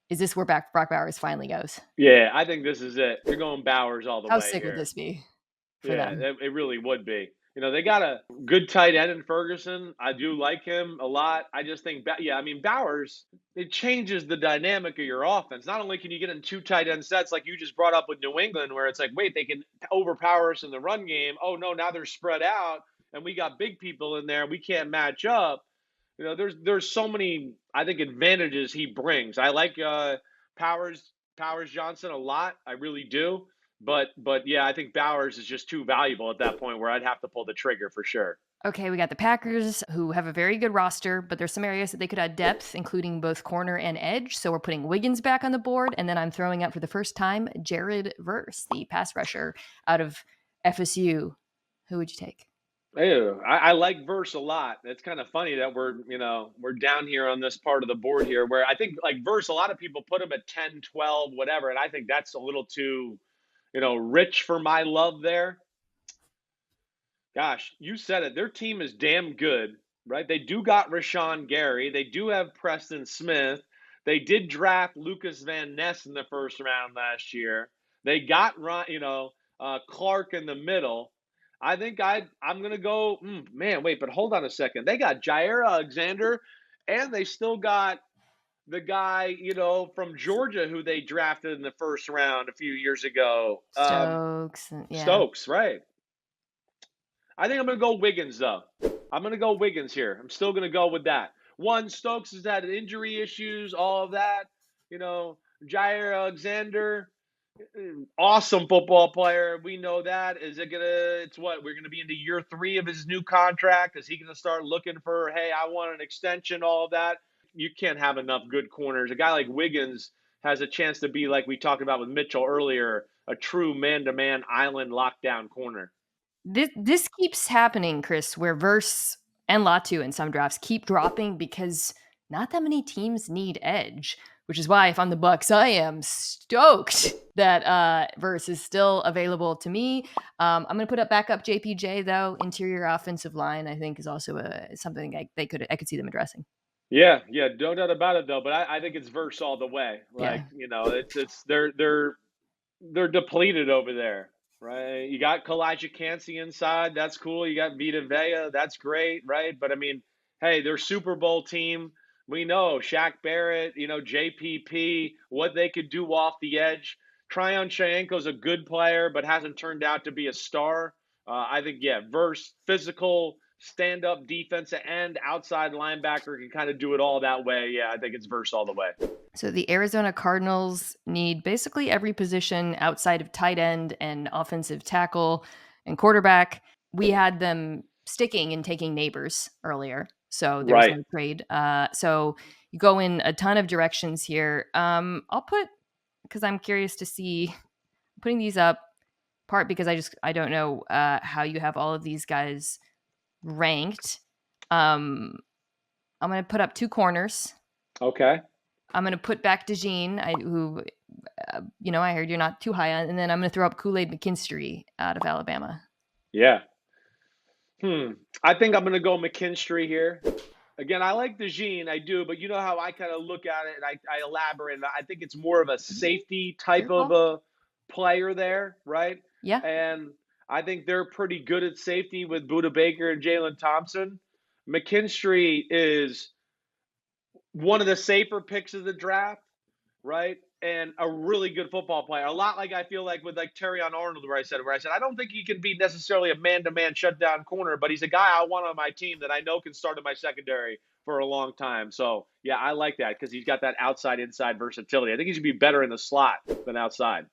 Is this where Brock Bowers finally goes? Yeah, I think this is it. You're going Bowers all the How way sick would here. this be for Yeah, them? it really would be. They got a good tight end in Ferguson. I do like him a lot. I just think, yeah, I mean, Bowers, it changes the dynamic of your offense. Not only can you get in 2 tight end sets like you just brought up with New England, where it's like, wait, they can overpower us in the run game. Oh, no, now they're spread out and we got big people in there. We can't match up. there's so many, I think, advantages he brings. I like Powers Powers Johnson a lot. I really do. But yeah, I think Bowers is just too valuable at that point where I'd have to pull the trigger for sure. Okay, we got the Packers, who have a very good roster, but there's some areas that they could add depth, including both corner and edge. So we're putting Wiggins back on the board, and then I'm throwing out for the first time Jared Verse, the pass rusher out of FSU. Who would you take? Ew, I like Verse a lot. It's kind of funny that we're down here on this part of the board here where I think like Verse, a lot of people put him at 10, 12, whatever, and I think that's a little too, rich for my love there. Gosh, you said it. Their team is damn good, right? They do got Rashawn Gary. They do have Preston Smith. They did draft Lucas Van Ness in the first round last year. They got Clark in the middle. I think I'm gonna go. Man, wait, but hold on a second. They got Jair Alexander, and they still got the guy from Georgia who they drafted in the first round a few years ago. Stokes. Yeah. Stokes, right? I think I'm going to go Wiggins, though. I'm going to go Wiggins here. I'm still going to go with that. One, Stokes has had injury issues, all of that. Jair Alexander, awesome football player. We know that. It's what? We're going to be into year 3 of his new contract. Is he going to start looking for, hey, I want an extension, all of that? You can't have enough good corners. A guy like Wiggins has a chance to be, like we talked about with Mitchell earlier, a true man-to-man island lockdown corner. This keeps happening, Chris, where Verse and Latu in some drafts keep dropping because not that many teams need edge, which is why if I'm the Bucks, I am stoked that Verse is still available to me. I'm going to put up backup JPJ though. Interior offensive line, I think, is also something I could see them addressing. Yeah, no doubt about it though. But I think it's Verse all the way. Yeah. Like it's they're depleted over there, right? You got Kalijah Cansey inside, that's cool. You got Vita Vea, that's great, right? But I mean, hey, their Super Bowl team. We know Shaq Barrett, JPP, what they could do off the edge. Tryon Shayenko's a good player, but hasn't turned out to be a star. I think, yeah, Verse, physical, stand up defensive end, outside linebacker can kind of do it all that way. Yeah, I think it's Verse all the way. So the Arizona Cardinals need basically every position outside of tight end and offensive tackle and quarterback. We had them sticking and taking Neighbors earlier. So there was no trade. So you go in a ton of directions here. I'll put, because I'm curious to see, putting these up, part because I don't know how you have all of these guys ranked. I'm going to put up 2 corners. Okay. I'm going to put back DeJean, who, I heard you're not too high on, and then I'm going to throw up Kool-Aid McKinstry out of Alabama. Yeah. I think I'm going to go McKinstry here. Again, I like DeJean, I do, but you know how I kind of look at it, and I elaborate. I think it's more of a safety type of a player there, right? Yeah. And I think they're pretty good at safety with Budda Baker and Jalen Thompson. McKinstry is one of the safer picks of the draft, right? And a really good football player. A lot like I feel like with like Terrion Arnold, where I said I don't think he can be necessarily a man-to-man shutdown corner, but he's a guy I want on my team that I know can start in my secondary for a long time. So yeah, I like that because he's got that outside-inside versatility. I think he should be better in the slot than outside.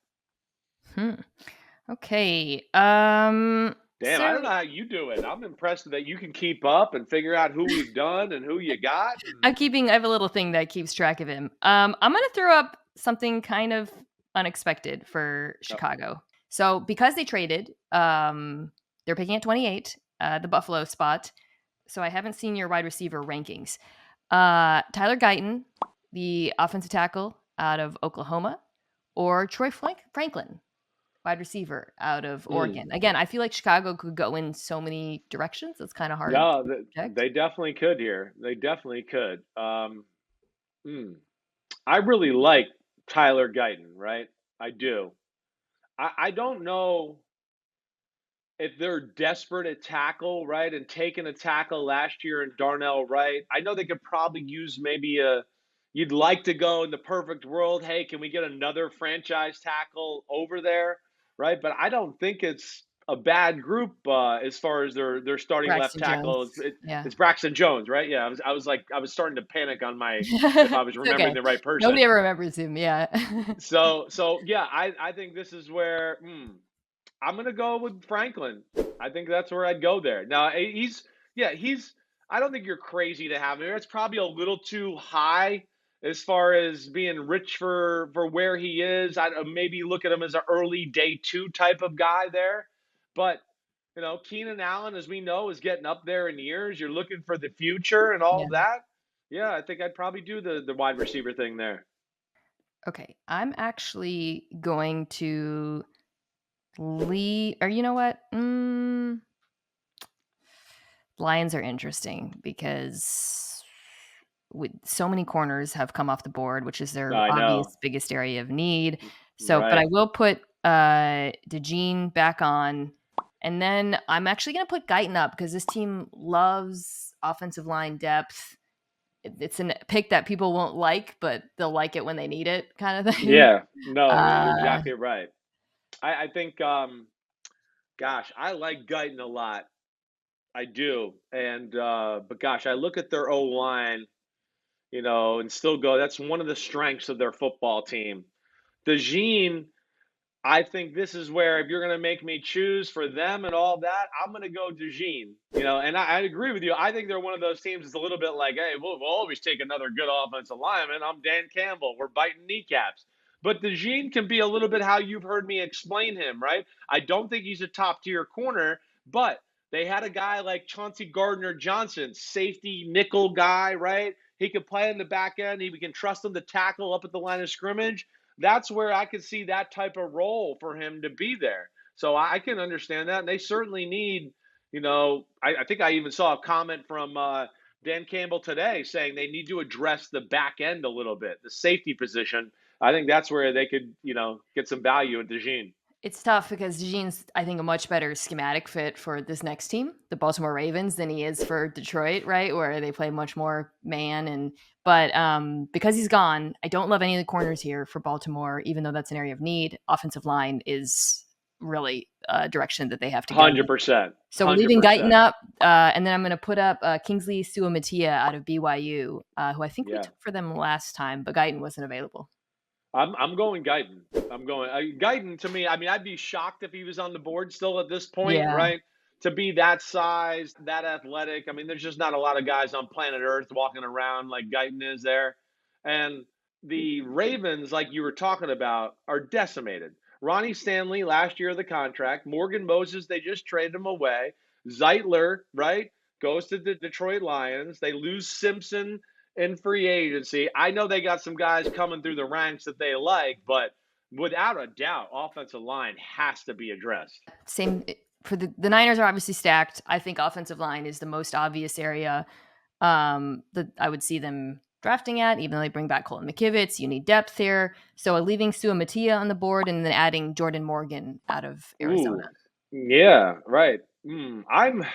Okay. Damn, I don't know how you do it. I'm impressed that you can keep up and figure out who we've done and who you got. I have a little thing that keeps track of him. I'm going to throw up something kind of unexpected for Chicago. So because they traded, they're picking at 28, the Buffalo spot. So I haven't seen your wide receiver rankings. Tyler Guyton, the offensive tackle out of Oklahoma, or Troy Franklin, wide receiver out of Oregon. Again, I feel like Chicago could go in so many directions. It's kind of hard. No, they definitely could here. They definitely could. I really like Tyler Guyton, right? I do. I don't know if they're desperate at tackle, right? And taking a tackle last year in Darnell Wright. I know they could probably use maybe you'd like to go in the perfect world. Hey, can we get another franchise tackle over there? Right. But I don't think it's a bad group as far as their starting left Braxton Jones. tackle. Yeah. It's Braxton Jones, right? Yeah, I was starting to panic on my if I was It's remembering okay. the right Nobody person. ever remembers him, yeah. So yeah, I think this is where I'm gonna go with Franklin. I think that's where I'd go there. Now he's I don't think you're crazy to have him. It's probably a little too high as far as being rich for where he is. I'd maybe look at him as an early day two type of guy there. But Keenan Allen, as we know, is getting up there in years. You're looking for the future and all Yeah. of that. Yeah, I think I'd probably do the wide receiver thing there. Okay, I'm actually going to leave or you know what? Lions are interesting because with so many corners have come off the board, which is their I know. obvious biggest area of need. So, but I Right. will put DeJean back on, and then I'm actually going to put Guyton up because this team loves offensive line depth. It's a pick that people won't like, but they'll like it when they need it, kind of thing. Yeah. No, you're Uh, exactly right. I think gosh, I like Guyton a lot. I do. And but gosh, I look at their O line, and still go, that's one of the strengths of their football team. DeJean, I think this is where if you're going to make me choose for them and all that, I'm going to go DeJean. And I agree with you. I think they're one of those teams that's a little bit like, hey, we'll always take another good offensive lineman. I'm Dan Campbell. We're biting kneecaps. But DeJean can be a little bit how you've heard me explain him, right? I don't think he's a top tier corner, but they had a guy like Chauncey Gardner Johnson, safety nickel guy, right? He could play in the back end. We can trust him to tackle up at the line of scrimmage. That's where I could see that type of role for him to be there. So I can understand that. And they certainly need, I think I even saw a comment from Dan Campbell today saying they need to address the back end a little bit, the safety position. I think that's where they could, get some value in DeJean. it's tough because DeJean's, I think, a much better schematic fit for this next team, the Baltimore Ravens, than he is for Detroit, right? Where they play much more man. But because he's gone, I don't love any of the corners here for Baltimore, even though that's an area of need. Offensive line is really a direction that they have to go in. 100%. So we're leaving Guyton 100%. up, and then I'm going to put up Kingsley Suamatia out of BYU, who I think we Yeah. took for them last time, but Guyton wasn't available. I'm going Guyton. I'm going Guyton to me. I mean, I'd be shocked if he was on the board still at this point, Yeah. right? To be that size, that athletic. I mean, there's just not a lot of guys on planet Earth walking around like Guyton is there. And the Ravens, like you were talking about, are decimated. Ronnie Stanley last year of the contract. Morgan Moses, they just traded him away. Zeitler, right, goes to the Detroit Lions. They lose Simpson in free agency. I know they got some guys coming through the ranks that they like, but without a doubt, offensive line has to be addressed. Same for the Niners are obviously stacked. I think offensive line is the most obvious area that I would see them drafting at, even though they bring back Colton McKivitz. You need depth here. So leaving Suamatia on the board and then adding Jordan Morgan out of Arizona. Ooh, yeah, right. I'm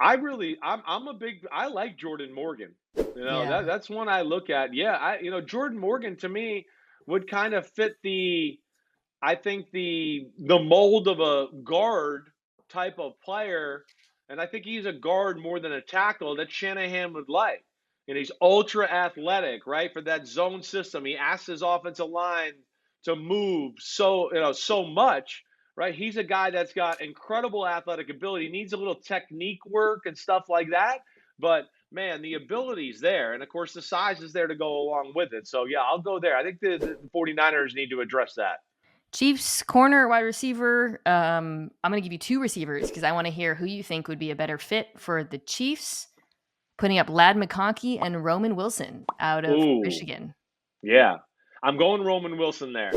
I'm a big I like Jordan Morgan. Yeah. That's one I look at. Yeah, Jordan Morgan to me would kind of fit the I think the mold of a guard type of player, and I think he's a guard more than a tackle that Shanahan would like. And he's ultra athletic, right? For that zone system. He asks his offensive line to move so much, right? He's a guy that's got incredible athletic ability. He needs a little technique work and stuff like that. But man, the ability's there. And of course, the size is there to go along with it. So yeah, I'll go there. I think the 49ers need to address that. Chiefs corner, wide receiver. I'm going to give you two receivers because I want to hear who you think would be a better fit for the Chiefs. Putting up Lad McConkey and Roman Wilson out of Ooh, Michigan. yeah. I'm going Roman Wilson there.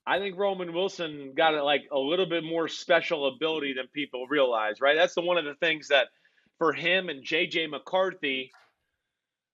I think Roman Wilson got a little bit more special ability than people realize, right? That's one of the things that for him and JJ McCarthy,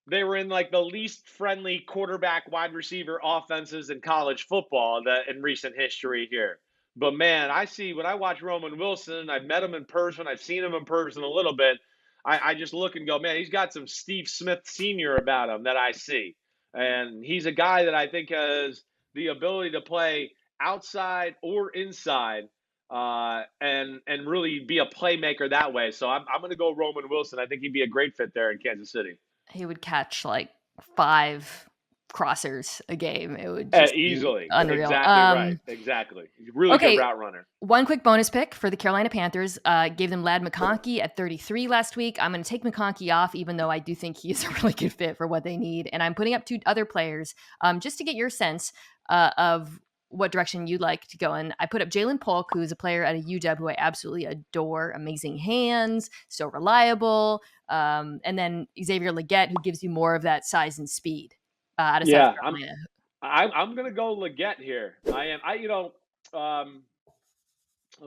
they were in like the least friendly quarterback wide receiver offenses in college football that in recent history here. But man, I see when I watch Roman Wilson, I've met him in person, I've seen him in person a little bit. I just look and go, man, he's got some Steve Smith Sr. about him that I see. And he's a guy that I think has the ability to play outside or inside. and really be a playmaker that way. So I'm going to go Roman Wilson. I think he'd be a great fit there in Kansas City. He would catch like 5 crossers a game. It would just be Easily. unreal. Exactly right. Exactly. Really good route runner. One quick bonus pick for the Carolina Panthers. Gave them Lad McConkey at 33 last week. I'm going to take McConkey off, even though I do think he is a really good fit for what they need. And I'm putting up 2 other players just to get your sense of what direction you'd like to go in. I put up Jalen Polk, who's a player at a UW who I absolutely adore. Amazing hands, so reliable. And then Xavier Legette, who gives you more of that size and speed out of South Carolina. I'm going to go Legette here. Let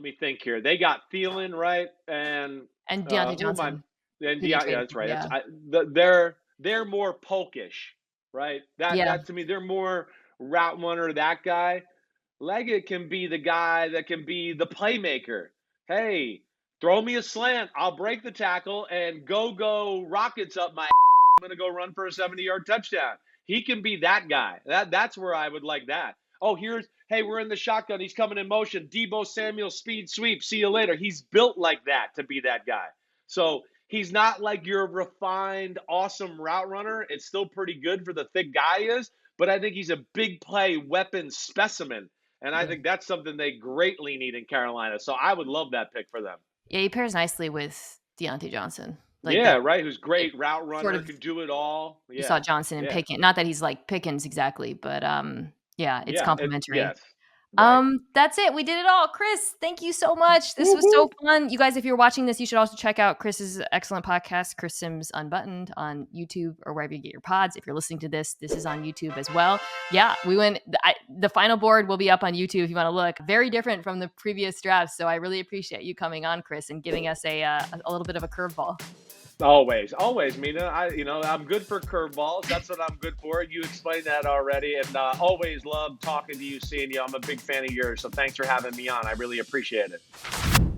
me think here. They got Thielen, right? And Deontay Johnson. Yeah, that's right. Yeah. They're more Polkish, right? That to me, they're more route runner, that guy. Leggett can be the guy that can be the playmaker. Hey, throw me a slant. I'll break the tackle and go rockets up my I'm going to go run for a 70-yard touchdown. He can be that guy. That's where I would like that. Oh, we're in the shotgun. He's coming in motion. Deebo Samuel, speed sweep. See you later. He's built like that to be that guy. So he's not like your refined, awesome route runner. It's still pretty good for the thick guy he is, but I think he's a big play weapon specimen. And I think that's something they greatly need in Carolina. So I would love that pick for them. Yeah, he pairs nicely with Deontay Johnson. Right. Who's great route runner, can do it all. Yeah. You saw Johnson and Pickens. Not that he's like Pickens exactly, but it's complimentary. Yes. Right. That's it. We did it all. Chris, thank you so much. This was so fun. You guys, if you're watching this, you should also check out Chris's excellent podcast, Chris Sims Unbuttoned, on YouTube or wherever you get your pods. If you're listening to this is on YouTube as well. Yeah, we went. The final board will be up on YouTube if you want to look. Very different from the previous drafts. So I really appreciate you coming on, Chris, and giving us a little bit of a curveball. Always, Mina. I'm good for curveballs. That's what I'm good for. You explained that already, and always love talking to you, seeing you. I'm a big fan of yours, so thanks for having me on. I really appreciate it.